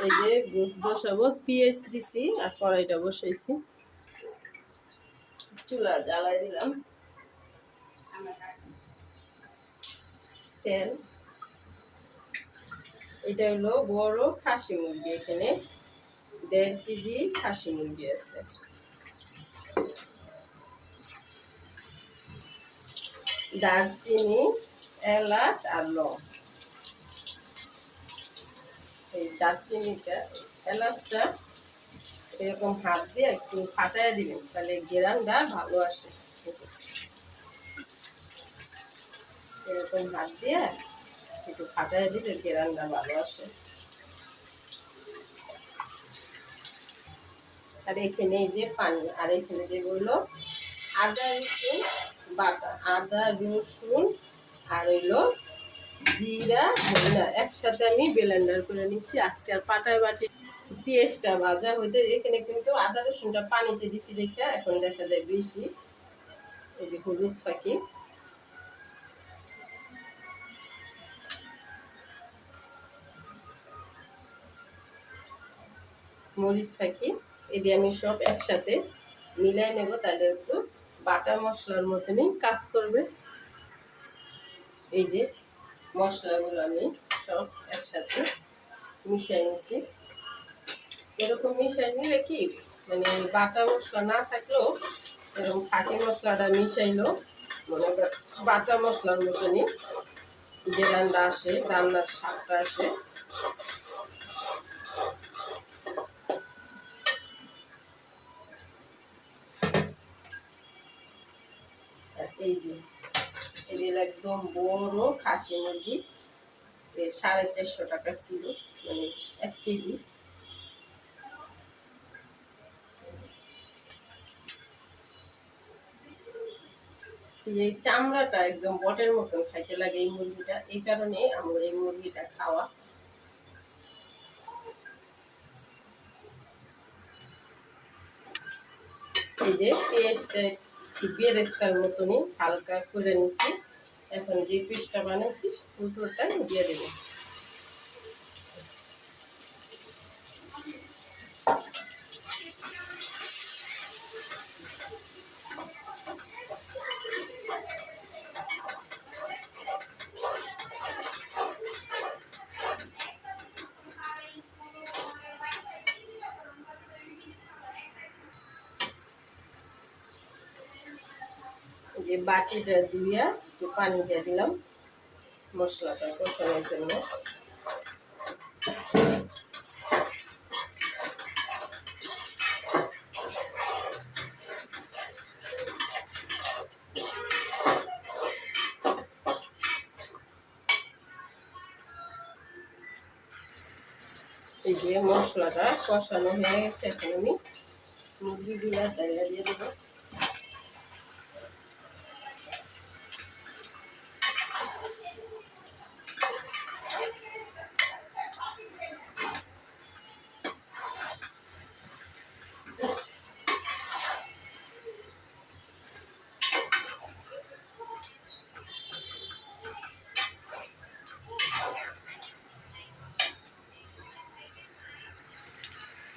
এই যে গোস বসাবো, পেঁয়াজ দিছি আর কড়াইটা বসাইছি, চুলা জ্বালাই দিলাম, তেল। এটা হলো বড় খাসি মুরগি, এখানে 1.5 কেজি খাসি মুরগি আছে। দারচিনি, এলাচ আর লং। এই দারচিনিটা, এলাচটা এরকম হাত দিয়ে একটু ফাটাইয়া দিবেন, তাহলে ঘেরানটা ভালো আসে। এরকম হাত দিয়ে একটু ফাটাইয়া দিলে ঘেরানটা ভালো আসে। আর এখানে এই যে পানি, আর এখানে যে বললো আদা রসুন বাটা, আদা রসুন আর হইলো জিরা ধনিয়া একসাথে আমি ব্লেন্ডার করে নিচ্ছি। আজকে আর পাটায় বাটি পেঁয়াজটা ভাজা হইতে, এখানে কিন্তু আদা রসুনটা পানিতে দিছি দেখে এখন দেখা যায় বেশি। এই যে হলুদ পাখি, মরিচ পাখি, এটি আমি সব একসাথে মিলাই নেব, তাহলে একটু বাটা মশলার মতনই কাজ করবে। এই যে মশলাগুলো আমি সব একসাথে মিশাই নিছি। এরকম মিশাই নিলে কি মানে বাটা মশলা না থাকলেও এরকম খাঁটি মশলাটা মিশাইলো মনে কর বাটা মশলার মতনই যে রান্না আসে, রান্নার স্বাদটা আসে। এই যে এদের একদম বড় খাসি মুরগি, 450 টাকা কিলো, মানে 1 কেজি। এই চামড়াটা একদম বটের মতন খাইতে লাগে এই মুরগিটা, এই কারণে আমরা এই মুরগিটা খাওয়া। এই যে পেঁয়াজটা একটু বেরেস্তার মতনই হালকা করে নিচ্ছি। এখন যে পিসটা বানাইছি পুরোটা দিয়ে দেবো। যে বাটিটা দিয়ে একটু পানি দিয়ে দিলাম মশলাটা কষানোর জন্য। এই যে মশলাটা কষানো হয়ে গেছে, এখন আমি মুরগিগুলা দিয়ে দেবো।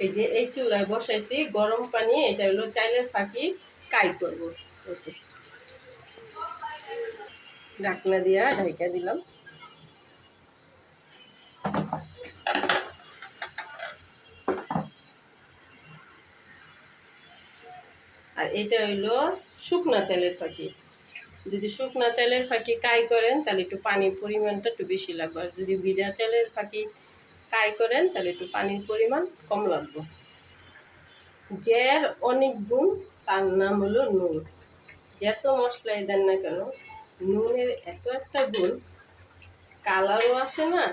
এই যে এই চুলায় বসাইছি গরম পানি, এটা হলো চাইলের ফাঁকি কাই করবো। ঢাকনা দিয়া ঢাইকা দিলাম। আর এটা হইলো শুকনা চালের ফাঁকি। যদি শুকনা চালের ফাঁকি কাই করেন তাহলে একটু পানির পরিমাণটা একটু বেশি লাগবে, আর যদি ভিজা চালের ফাঁকি কাই করেন তাহলে একটু পানির পরিমাণ কম লাগবে। যার অনেক গুণ তার নাম হলো নুন। যত মশলাই দেন না কেন নুনের এত একটা গুণ, কালারও আসে না,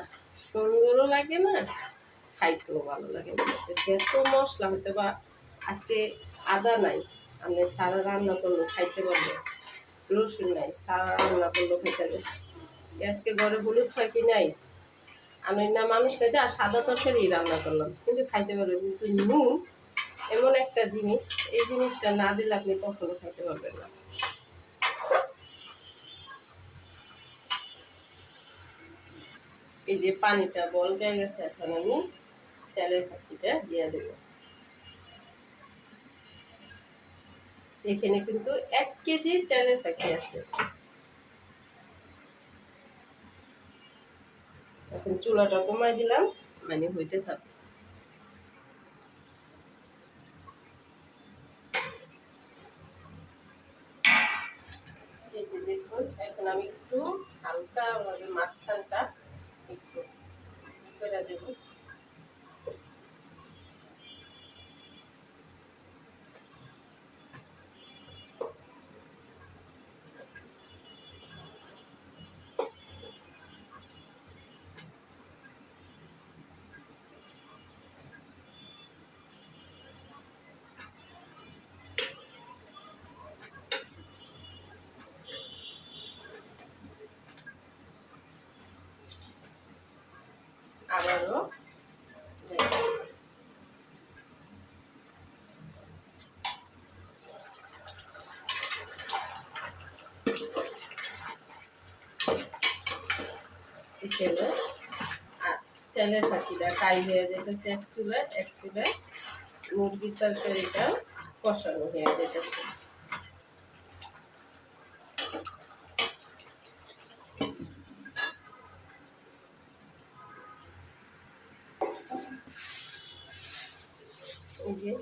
সুন্দরও লাগে না, খাইতেও ভালো লাগে না। যত মশলা হতে বা আজকে আদা নাই, আমি সারা রান্না করলো খাইতে পারবো, রসুন নাই সারা রান্না করলো খাইতে পারবো, আজকে ঘরে হলুদ ফাঁকি নাই, আমি না মানুষ না যা সাদা তরকারি রান্না করলাম কিন্তু খাইতে পারবো। কিন্তু নুন এমন একটা জিনিস, এই জিনিসটা না দিলে আপনি কখনো খাইতে পারবেন না। এই যে পানিটা বলকে গেছে, এখন আমি চালের ফাঁকিটা দিয়ে দেব। এখানে কিন্তু 1 কেজি চালের ফাঁকি আছে। এখন চুলাটা কমাই দিলাম, মানে হইতে থাকবে। এই যে দেখুন, এখন আমি একটু হালকা ভাবে মাঝখানটা একটু করে দেব। আবারও এখানে চালের ফাঁকিটা কাই হয়ে যেতেছে এক চুলায় মুরগির তরকারিটা কষানো হয়ে যেতেছে। এই যে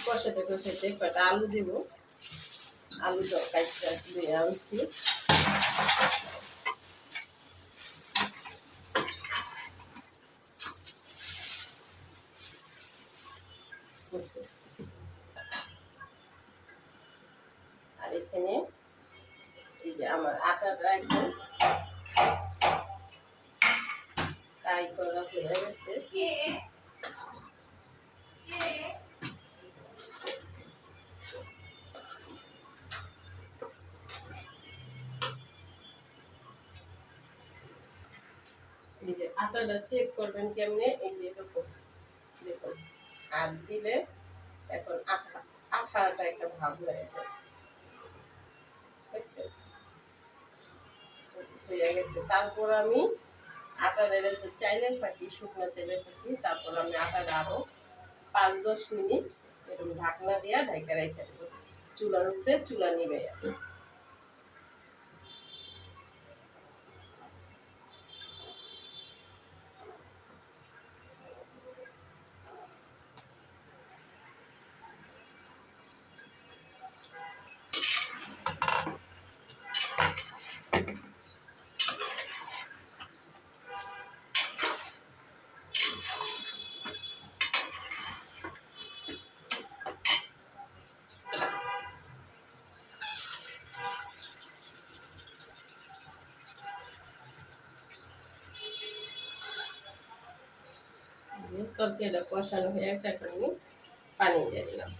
কষাতে কষাতে কটা আলু দেব, আলু তরকারিটা দিয়ে আনছি। আর এখানে এই যে আমার আটাটা এখন কাই করা হয়ে গেছে। এই যে আটাটা চেক করবেন কেমনে, এই যে এরকম দেখুন, হাত দিলে এখন আঠা আঠা আঠা একটা ভাব হয়ে যায়, বুঝছেন? হয়ে গেছে। তারপর আমি আটাটা তো চাইলের ফাঁকি, শুকনো চাইলের ফাঁকি, তারপর আমি আটাটা আরো 5-10 মিনিট এরকম ঢাকনা দিয়া ঢাকা রেখে দেবো, চুলার উপরে, চুলা নিবে। তরকারিটা কষানো হয়ে গেছে, এখন আমি পানি দিয়ে দিলাম।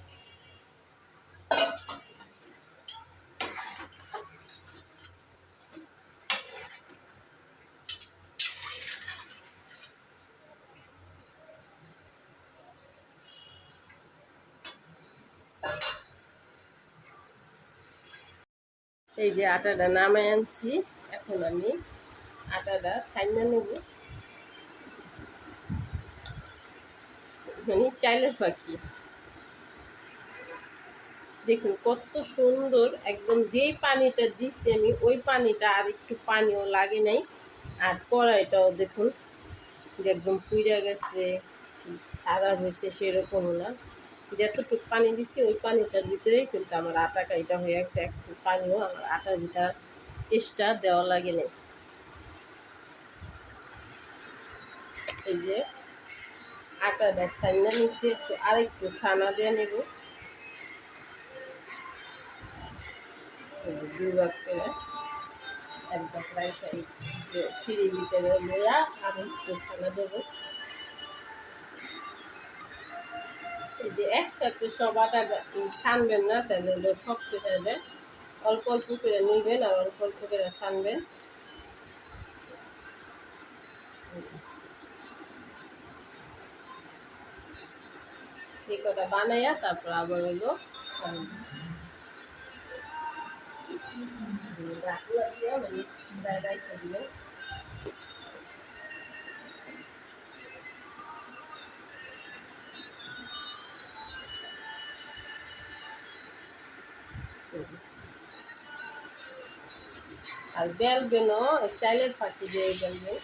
এই যে আটাটা নামায় আনছি, এখন আমি আটাটা ছাইনা নেব। মানে চাইলের ফাঁকি দেখুন কত সুন্দর, একদম যেই পানিটা দিচ্ছি আমি ওই পানিটা আর একটু পানিও লাগে নাই। আর কড়াইটাও দেখুন যে একদম পুড়ে গেছে, খারাপ হয়েছে সেরকম না। যতটুকু পানি দিছি ওই পানিটার ভিতরেই কিন্তু আমার আটা কাইটা হয়ে গেছে, একটু পানিও আমার আটার ভিতর এক্সট্রা দেওয়া লাগে নাই। এই যে আটা দেখাই না নিচে, একটু আরেকটু ছানা দিয়ে নেব, 2 ভাগ করে। এক ভাগ রাইখা ফ্রির ভিতরে লইয়া আর একটু ছানা দেবো। এই যে একসাথে সব আটা ছানবেন না, তাহলে হলো শক্ত হয়ে যায়। অল্প অল্প করে নিবেন আর অল্প অল্প করে ছানবেন। এই কটা বানাইয়া তারপর আবার হলো ঢাকনা দিয়ে মানে রাইখা দিবেন। আর বেলবেনও চাইলের ফাঁকি দিয়ে বেলবেন।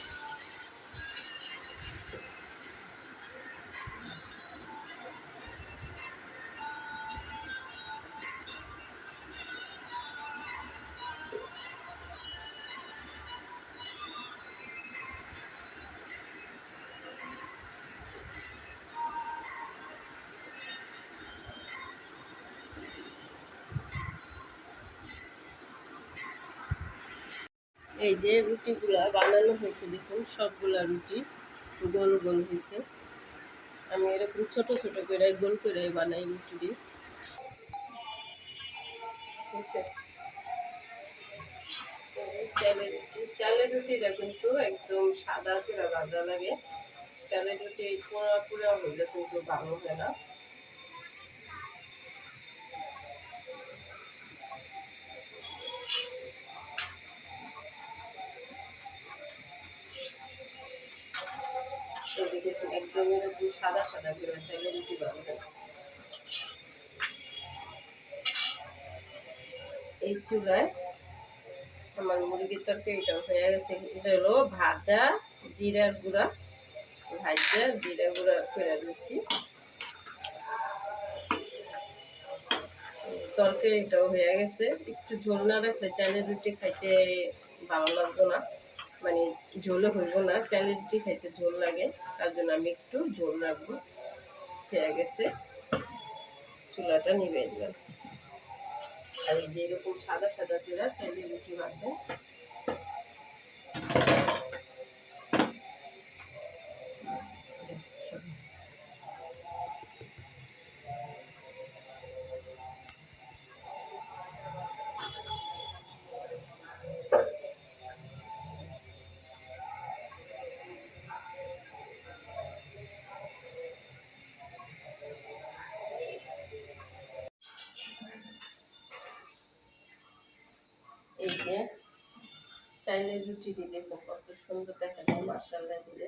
এই যে রুটিগুলা বানানো হয়েছে, দেখুন সবগুলা রুটি গোল গোল হয়েছে। আমি এরকম ছোট ছোট করে গোল করে বানাই রুটি। চালের রুটিটা কিন্তু একদম সাদা করে ভাজা লাগে। চালের রুটি পোড়া পোড়া হইলে কিন্তু ভালো হয় না। একদম এরকম সাদা সাদা করে চালের রুটি বানাবে। এই চুলায় আমার মুরগির তরকারিটা হয়ে গেছে। এটা হলো ভাজা জিরার গুঁড়া, ভাজা জিরা গুঁড়া করে দিচ্ছি। তরকারিটাও হয়ে গেছে। একটু ঝোল না রাখলে চালের রুটি খাইতে ভালো লাগবে না, মানে ঝোলও হইব না। চালের রুটি খাইতে ঝোল লাগে, তার জন্য আমি একটু ঝোল রাখবো। হয়ে গেছে, চুলাটা নিভিয়ে দিলাম। আর এই যে এরকম সাদা সাদা চুলা চালের রুটি বাঁধবে। এই যে চাইলের রুটিটি দেখো কত সুন্দর দেখা যায়, মাশাআল্লাহ দিলে।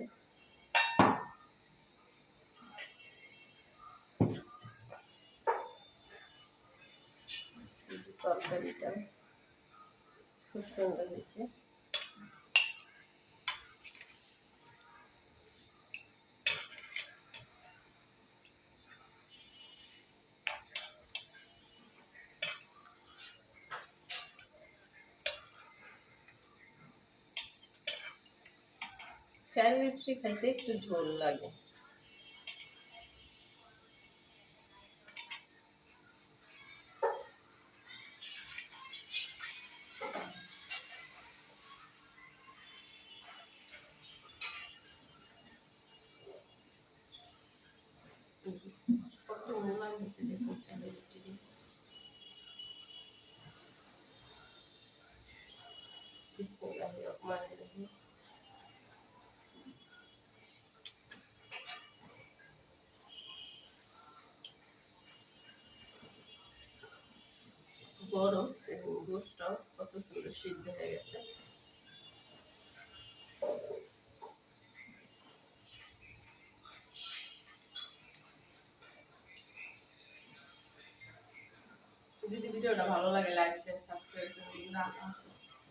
তরকারিটা খুব সুন্দর হয়েছে। চাইলের রুটি খাইতে একটু ঝোল লাগে। কত মোলায়েম হয়েছে দেখুন চালের রুটি। বিসমিল্লাহির রহমানির রহিম। গরম এবং গোশটাও কত সুন্দর সিদ্ধ হয়ে গেছে। যদি ভিডিওটা ভালো লাগে লাইক শেয়ার সাবস্ক্রাইব করবেন। আল্লাহ হাফেজ।